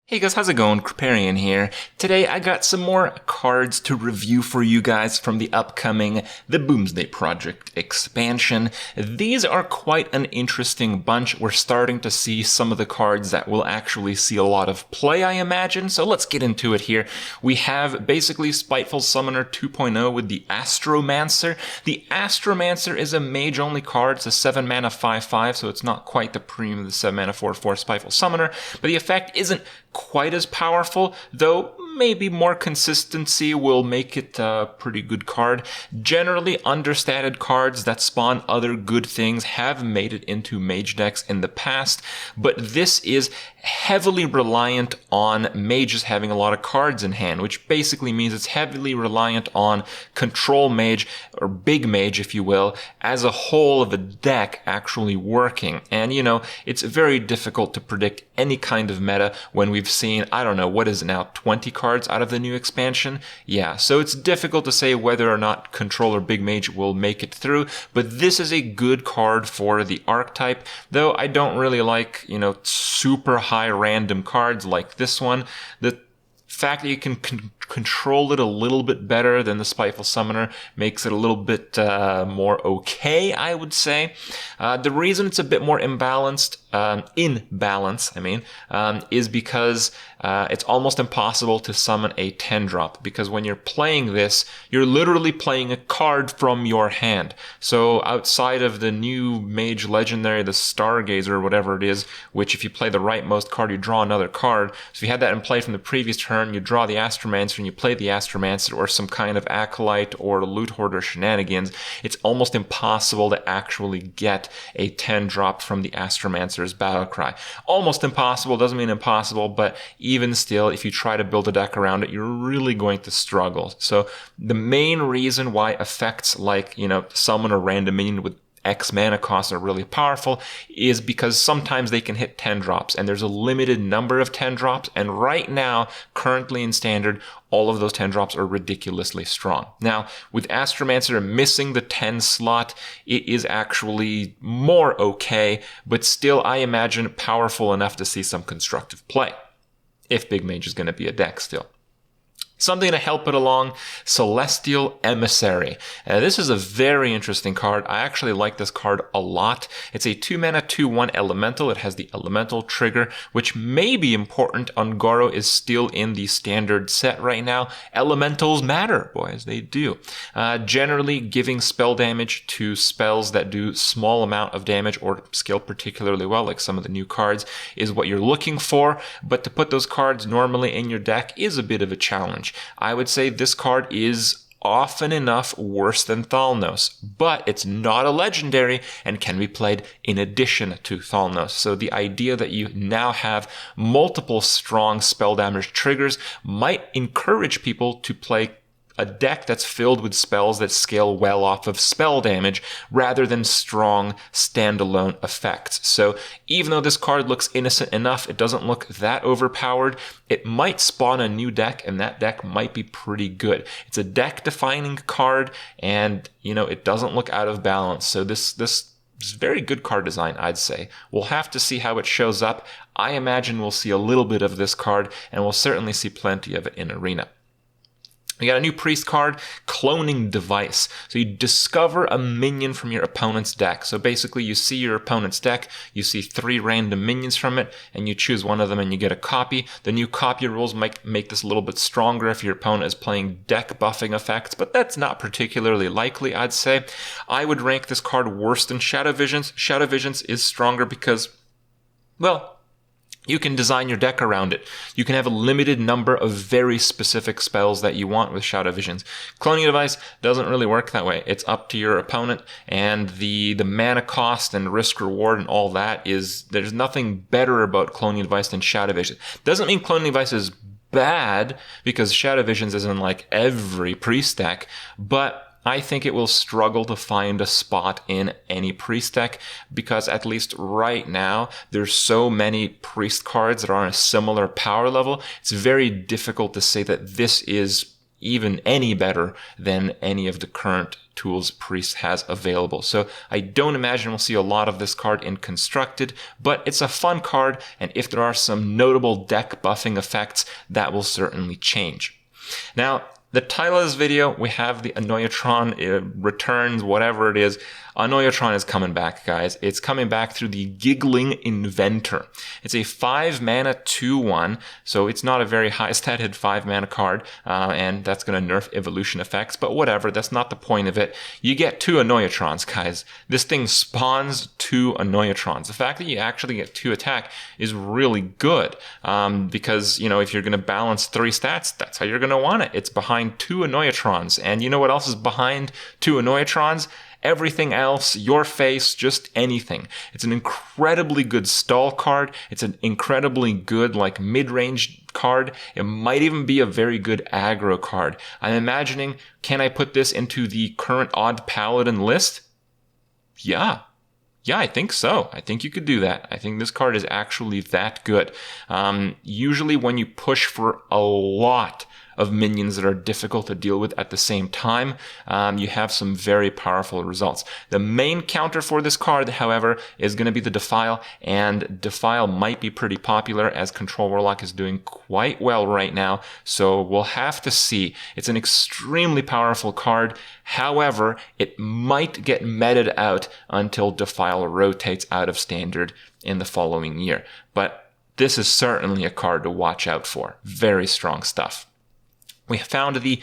Hey guys, how's it going? Kripparrian here. Today I got some more cards to review for you guys from the upcoming The Boomsday Project expansion. These are quite an interesting bunch. We're starting to see some of the cards that will actually see a lot of play, I imagine, so let's get into it here. We have basically Spiteful Summoner 2.0 with the Astro Man Sir. The Astro Man Sir is a mage-only card. It's a 7 mana 5/5, so it's not quite the premium of the 7 mana 4/4 Spiteful Summoner, but the effect isn't quite as powerful, though maybe more consistency will make it a pretty good card. Generally, understated cards that spawn other good things have made it into mage decks in the past, but this is heavily reliant on mages having a lot of cards in hand, which basically means it's heavily reliant on control mage, or big mage if you will, as a whole of a deck actually working. And you know, it's very difficult to predict any kind of meta when we've seen, I don't know, what is it now, 20 cards out of the new expansion? Yeah, so it's difficult to say whether or not control or big mage will make it through, but this is a good card for the archetype, though I don't really like, you know, super high random cards like this one. The fact that you can control it a little bit better than the Spiteful Summoner makes it a little bit more okay, I would say. The reason it's a bit more imbalanced, is because it's almost impossible to summon a 10-drop, because when you're playing this, you're literally playing a card from your hand. So outside of the new Mage Legendary, the Stargazer, or whatever it is, which if you play the rightmost card, you draw another card. So if you had that in play from the previous turn, you draw the Astro Man Sir and you play the Astro Man Sir or some kind of Acolyte or Loot Hoarder shenanigans, it's almost impossible to actually get a 10-drop from the Astro Man Sir's Battle Cry. Almost impossible, doesn't mean impossible, but even still, if you try to build a deck around it, you're really going to struggle. So the main reason why effects like, you know, summon a random minion with X mana costs are really powerful is because sometimes they can hit 10 drops, and there's a limited number of 10 drops, and right now, currently in Standard, all of those 10 drops are ridiculously strong. Now, with Astro Man Sir missing the 10 slot, it is actually more okay, but still, I imagine, powerful enough to see some constructive play, if Big Mage is going to be a deck still. Something to help it along, Celestial Emissary. This is a very interesting card. I actually like this card a lot. It's a 2 mana 2/1 elemental. It has the elemental trigger, which may be important. Ungoro is still in the standard set right now. Elementals matter, boys, they do. Generally, giving spell damage to spells that do small amount of damage or scale particularly well, like some of the new cards, is what you're looking for, but to put those cards normally in your deck is a bit of a challenge. I would say this card is often enough worse than Thalnos, but it's not a legendary and can be played in addition to Thalnos. So the idea that you now have multiple strong spell damage triggers might encourage people to play a deck that's filled with spells that scale well off of spell damage rather than strong standalone effects. So even though this card looks innocent enough, it doesn't look that overpowered, it might spawn a new deck, and that deck might be pretty good. It's a deck-defining card, and you know, it doesn't look out of balance. So this is very good card design, I'd say. We'll have to see how it shows up. I imagine we'll see a little bit of this card, and we'll certainly see plenty of it in Arena. We got a new priest card, Cloning Device. So you discover a minion from your opponent's deck. So basically you see your opponent's deck, you see 3 random minions from it, and you choose one of them and you get a copy. The new copy rules might make this a little bit stronger if your opponent is playing deck buffing effects, but that's not particularly likely, I'd say. I would rank this card worse than Shadow Visions. Shadow Visions is stronger because, well, you can design your deck around it. You can have a limited number of very specific spells that you want with Shadow Visions. Cloning Device doesn't really work that way. It's up to your opponent, and the mana cost and risk reward and all that is, there's nothing better about Cloning Device than Shadow Visions. Doesn't mean Cloning Device is bad, because Shadow Visions isn't like every priest deck, but I think it will struggle to find a spot in any priest deck, because at least right now, there's so many priest cards that are on a similar power level. It's very difficult to say that this is even any better than any of the current tools Priest has available. So I don't imagine we'll see a lot of this card in Constructed, but it's a fun card, and if there are some notable deck buffing effects, that will certainly change. Now, the title of this video, we have the Annoy-o-Tron returns, whatever it is. Annoy-o-Tron is coming back, guys. It's coming back through the Giggling Inventor. It's a 5-mana 2/1, so it's not a very high stated 5-mana card, and that's going to nerf evolution effects, but whatever, that's not the point of it. You get 2 Annoy-o-Trons, guys. This thing spawns 2 Annoy-o-Trons. The fact that you actually get 2 attack is really good, because, if you're going to balance 3 stats, that's how you're going to want it. It's behind 2 Annoy-o-Trons, and you know what else is behind 2 Annoy-o-Trons? Everything else, your face, just anything. It's an incredibly good stall card. It's an incredibly good, mid-range card. It might even be a very good aggro card. I'm imagining, can I put this into the current Odd Paladin list? Yeah, I think so. I think you could do that. I think this card is actually that good. Usually when you push for a lot of minions that are difficult to deal with at the same time, you have some very powerful results. The main counter for this card, however, is going to be the Defile, and Defile might be pretty popular as Control Warlock is doing quite well right now, so we'll have to see. It's an extremely powerful card. However, it might get meted out until Defile rotates out of Standard in the following year. But this is certainly a card to watch out for. Very strong stuff. We found the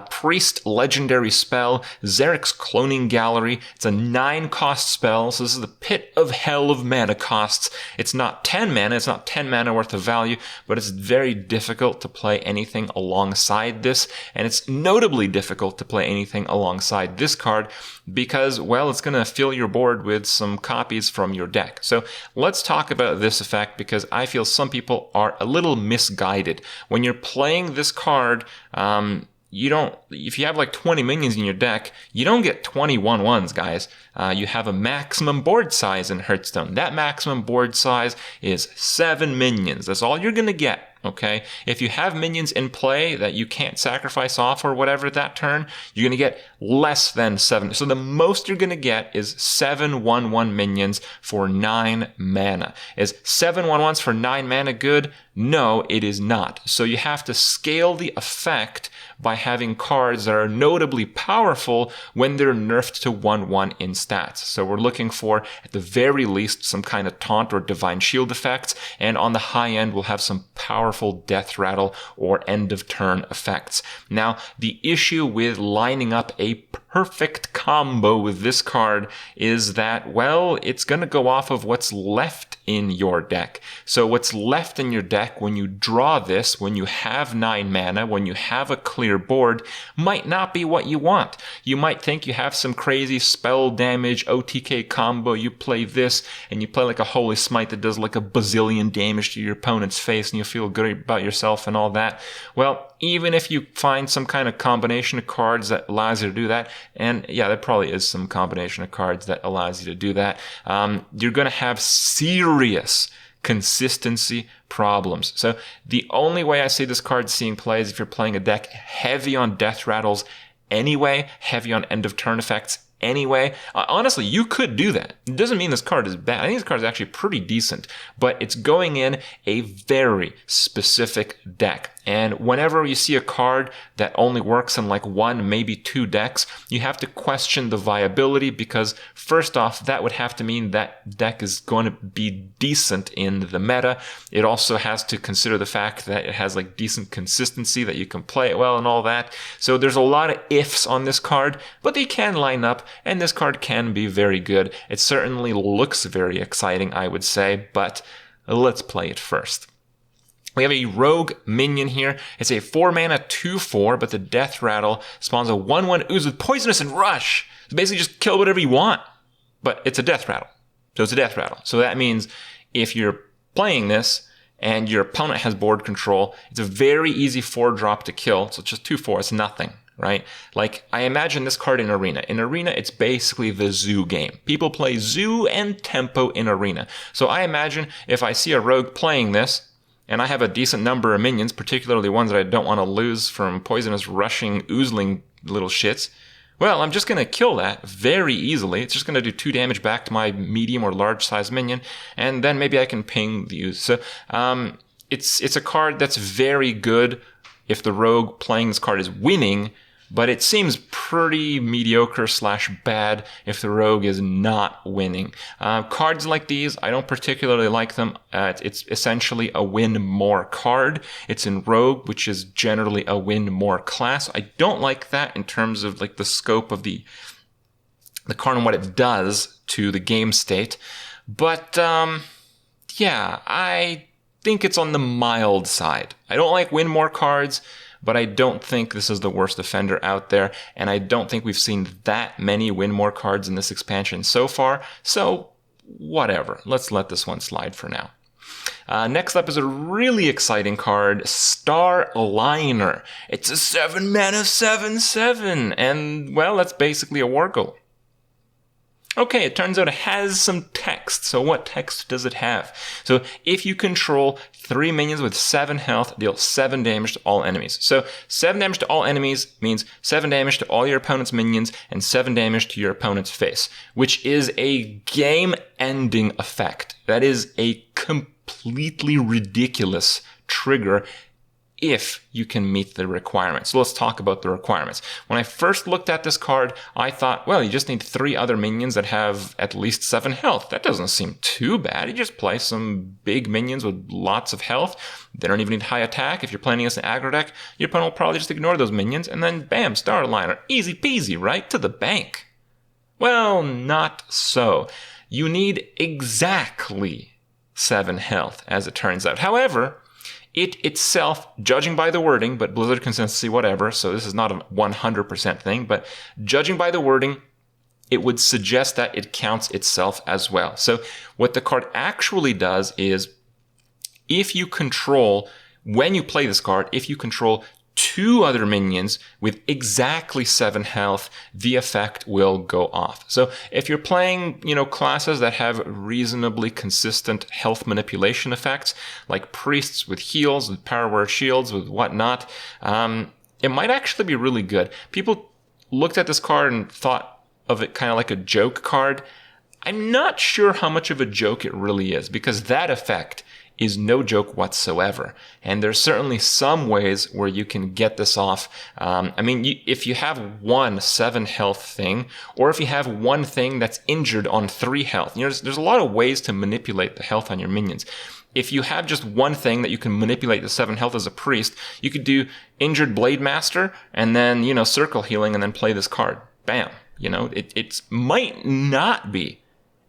Priest legendary spell, Zarek's Cloning Gallery. It's a 9-cost spell, so this is the pit of hell of mana costs. It's not 10 mana, it's not 10 mana worth of value, but it's very difficult to play anything alongside this, and it's notably difficult to play anything alongside this card because, well, it's going to fill your board with some copies from your deck. So let's talk about this effect because I feel some people are a little misguided. When you're playing this card, if you have 20 minions in your deck, you don't get 20 1/1s, guys. You have a maximum board size in Hearthstone. That maximum board size is 7 minions. That's all you're going to get. Okay, if you have minions in play that you can't sacrifice off or whatever that turn, you're going to get less than 7. So the most you're going to get is 7 1/1 minions for 9 mana. Is 7 1/1s for 9 mana good? No, it is not. So you have to scale the effect by having cards that are notably powerful when they're nerfed to 1/1 in stats. So we're looking for, at the very least, some kind of taunt or divine shield effects, and on the high end we'll have some powerful death rattle or end of turn effects. Now, the issue with lining up a perfect combo with this card is that, well, it's going to go off of what's left in your deck. So what's left in your deck when you draw this, when you have 9 mana, when you have a clear board, might not be what you want. You might think you have some crazy spell damage OTK combo, you play this, and you play a Holy Smite that does a bazillion damage to your opponent's face, and you feel good about yourself and all that. Well, even if you find some kind of combination of cards that allows you to do that, and yeah, there probably is some combination of cards that allows you to do that, you're going to have serious consistency problems. So the only way I see this card seeing play is if you're playing a deck heavy on death rattles anyway, heavy on end of turn effects anyway. Honestly, you could do that. It doesn't mean this card is bad. I think this card is actually pretty decent, but it's going in a very specific deck. And whenever you see a card that only works in 1, maybe 2 decks, you have to question the viability because, first off, that would have to mean that deck is going to be decent in the meta. It also has to consider the fact that it has decent consistency, that you can play it well and all that. So there's a lot of ifs on this card, but they can line up, and this card can be very good. It certainly looks very exciting, I would say, but let's play it first. We have a Rogue Minion here. It's a 4-mana 2/4, but the Death Rattle spawns a 1/1 ooze with Poisonous and Rush. So basically just kill whatever you want, but it's a Death Rattle. So that means if you're playing this and your opponent has board control, it's a very easy 4-drop to kill. So it's just 2/4, it's nothing, right? I imagine this card in Arena. In Arena, it's basically the Zoo game. People play Zoo and Tempo in Arena. So I imagine if I see a Rogue playing this, and I have a decent number of minions, particularly ones that I don't want to lose from poisonous, rushing, oozling little shits, Well, I'm just going to kill that very easily. It's just going to do 2 damage back to my medium or large size minion, and then maybe I can ping these. So it's a card that's very good if the rogue playing this card is winning, but it seems pretty mediocre / bad if the rogue is not winning. Cards like these, I don't particularly like them. It's essentially a win more card. It's in rogue, which is generally a win more class. I don't like that in terms of like the scope of the card and what it does to the game state. But yeah, I think it's on the mild side. I don't like win more cards, but I don't think this is the worst offender out there, and I don't think we've seen that many win more cards in this expansion so far, so whatever. Let's let this one slide for now. Next up is a really exciting card, Starliner. It's a 7-mana 7/7, and well, that's basically a Wargle. Okay, it turns out it has some text. So what text does it have? So if you control 3 minions with 7 health, deal 7 damage to all enemies. So 7 damage to all enemies means 7 damage to all your opponent's minions and 7 damage to your opponent's face, which is a game-ending effect. That is a completely ridiculous trigger if you can meet the requirements. So let's talk about the requirements. When I first looked at this card, I thought, well, you just need 3 other minions that have at least 7 health. That doesn't seem too bad. You just play some big minions with lots of health. They don't even need high attack. If you're playing against an aggro deck, your opponent will probably just ignore those minions, and then bam, Starliner. Easy peasy, right? To the bank. Well, not so. You need exactly 7 health, as it turns out. However, it itself, judging by the wording, but Blizzard consistency, whatever, so this is not a 100% thing, but judging by the wording, it would suggest that it counts itself as well. So what the card actually does is, if you control, when you play this card, if you control 2 other minions with exactly 7 health, the effect will go off. So if you're playing, classes that have reasonably consistent health manipulation effects, like priests with heals, with power word shields, with whatnot, it might actually be really good. People looked at this card and thought of it kind of like a joke card. I'm not sure how much of a joke it really is, because that effect is no joke whatsoever. And there's certainly some ways where you can get this off. If you have 1 7 health thing, or if you have 1 thing that's injured on 3 health, there's a lot of ways to manipulate the health on your minions. If you have just 1 thing that you can manipulate the 7 health as a priest, you could do injured Blade Master and then, circle healing and then play this card. Bam. It might not be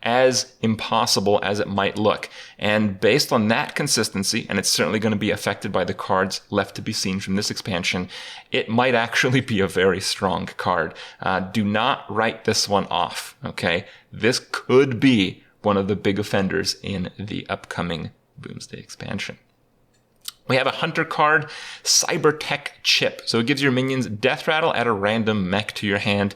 as impossible as it might look. And based on that consistency, and it's certainly going to be affected by the cards left to be seen from this expansion, it might actually be a very strong card. Do not write this one off, okay? This could be one of the big offenders in the upcoming Boomsday expansion. We have a Hunter card, Cybertech Chip. So it gives your minions Death Rattle, add a random mech to your hand.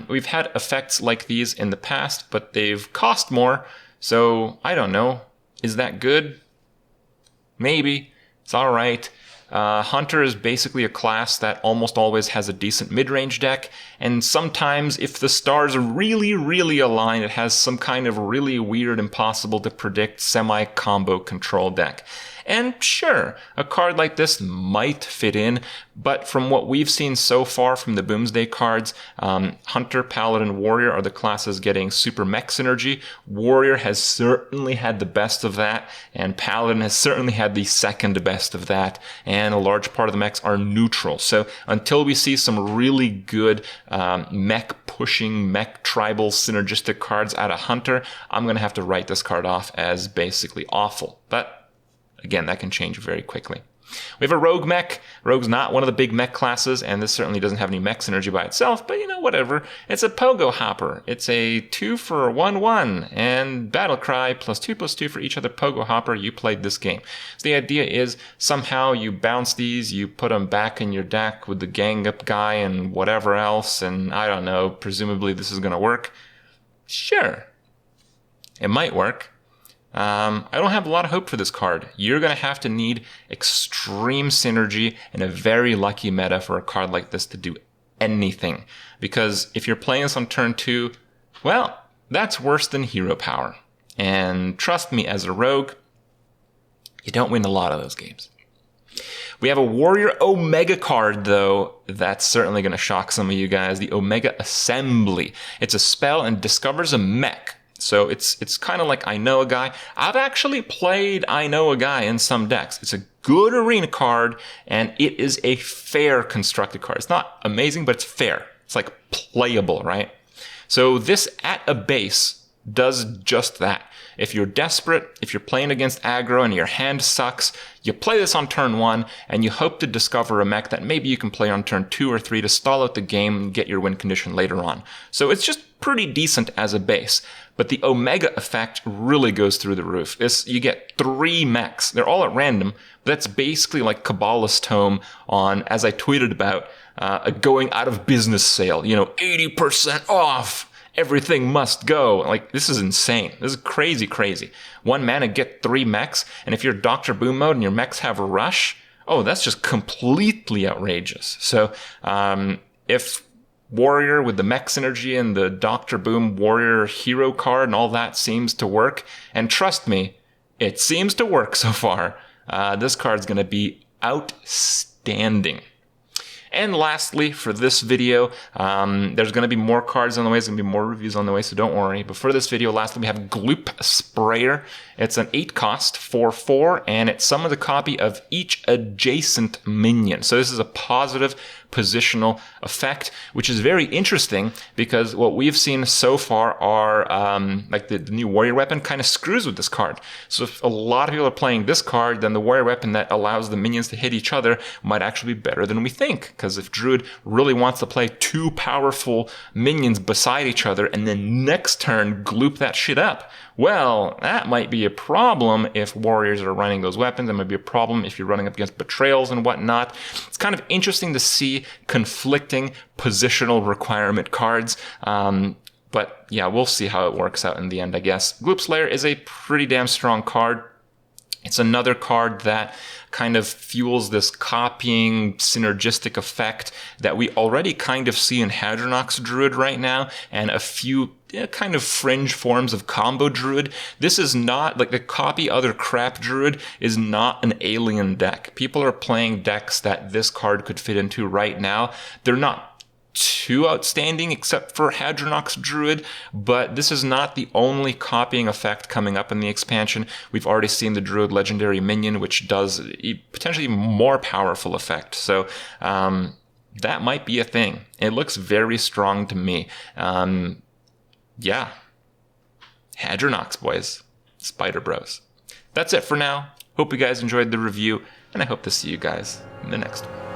We've had effects like these in the past, but they've cost more. So I don't know. Is that good? Maybe. It's all right. Hunter is basically a class that almost always has a decent mid-range deck, and sometimes if the stars are really, really aligned, it has some kind of really weird, impossible to predict semi-combo control deck. And sure, a card like this might fit in, but from what we've seen so far from the Boomsday cards, Hunter, Paladin, Warrior are the classes getting super mech synergy. Warrior has certainly had the best of that, and Paladin has certainly had the second best of that, and a large part of the mechs are neutral. So until we see some really good mech pushing, mech tribal synergistic cards out of Hunter, I'm going to have to write this card off as basically awful. But again, that can change very quickly. We have a Rogue Mech. Rogue's not one of the big mech classes, and this certainly doesn't have any mech synergy by itself, but whatever. It's a Pogo Hopper. It's a 2 for 1/1, and Battle Cry +2/+2 for each other Pogo Hopper you played this game. So the idea is somehow you bounce these, you put them back in your deck with the gang up guy and whatever else, and I don't know, presumably this is going to work. Sure. It might work. I don't have a lot of hope for this card. You're going to have to need extreme synergy and a very lucky meta for a card like this to do anything. Because if you're playing this on turn 2, well, that's worse than hero power. And trust me, as a rogue, you don't win a lot of those games. We have a Warrior Omega card, though, that's certainly going to shock some of you guys. The Omega Assembly. It's a spell and discovers a mech. So it's kind of like I Know a Guy. I've actually played I Know a Guy in some decks. It's a good arena card, and it is a fair constructed card. It's not amazing, but it's fair. It's like playable, right? So this at a base does just that. If you're desperate, if you're playing against aggro and your hand sucks, you play this on turn 1 and you hope to discover a mech that maybe you can play on turn 2 or 3 to stall out the game and get your win condition later on. So it's just pretty decent as a base. But the Omega effect really goes through the roof. You get 3 mechs. They're all at random, but that's basically like Kabbalah's Tome on, as I tweeted about, a going out of business sale. 80% off. Everything must go. Like, this is insane. This is crazy, crazy. 1 mana, get 3 mechs, and if you're Dr. Boom mode and your mechs have a rush, oh, that's just completely outrageous. So, if Warrior with the mech synergy and the Dr. Boom Warrior hero card and all that seems to work, and trust me, it seems to work so far, this card's going to be outstanding. And lastly, for this video, there's going to be more cards on the way. There's going to be more reviews on the way, so don't worry. But for this video, lastly, we have Gloop Aspirator. It's an 8 cost, 4/4, and it summons a copy of each adjacent minion. So this is a positive positional effect, which is very interesting because what we've seen so far are like the new warrior weapon kind of screws with this card. So if a lot of people are playing this card, then the warrior weapon that allows the minions to hit each other might actually be better than we think. Because if Druid really wants to play 2 powerful minions beside each other and then next turn gloop that shit up, well, that might be a problem if warriors are running those weapons. That might be a problem if you're running up against betrayals and whatnot. It's kind of interesting to see conflicting positional requirement cards. But yeah, we'll see how it works out in the end, I guess. Gloop Slayer is a pretty damn strong card. It's another card that kind of fuels this copying synergistic effect that we already kind of see in Hadronox Druid right now, and a few kind of fringe forms of combo Druid. This is not, like the copy other crap Druid is not an alien deck. People are playing decks that this card could fit into right now. They're not too outstanding except for Hadronox Druid, but this is not the only copying effect coming up in the expansion. We've already seen the Druid Legendary Minion, which does a potentially more powerful effect. So that might be a thing. It looks very strong to me. Yeah. Hadronox, boys. Spider Bros. That's it for now. Hope you guys enjoyed the review, and I hope to see you guys in the next one.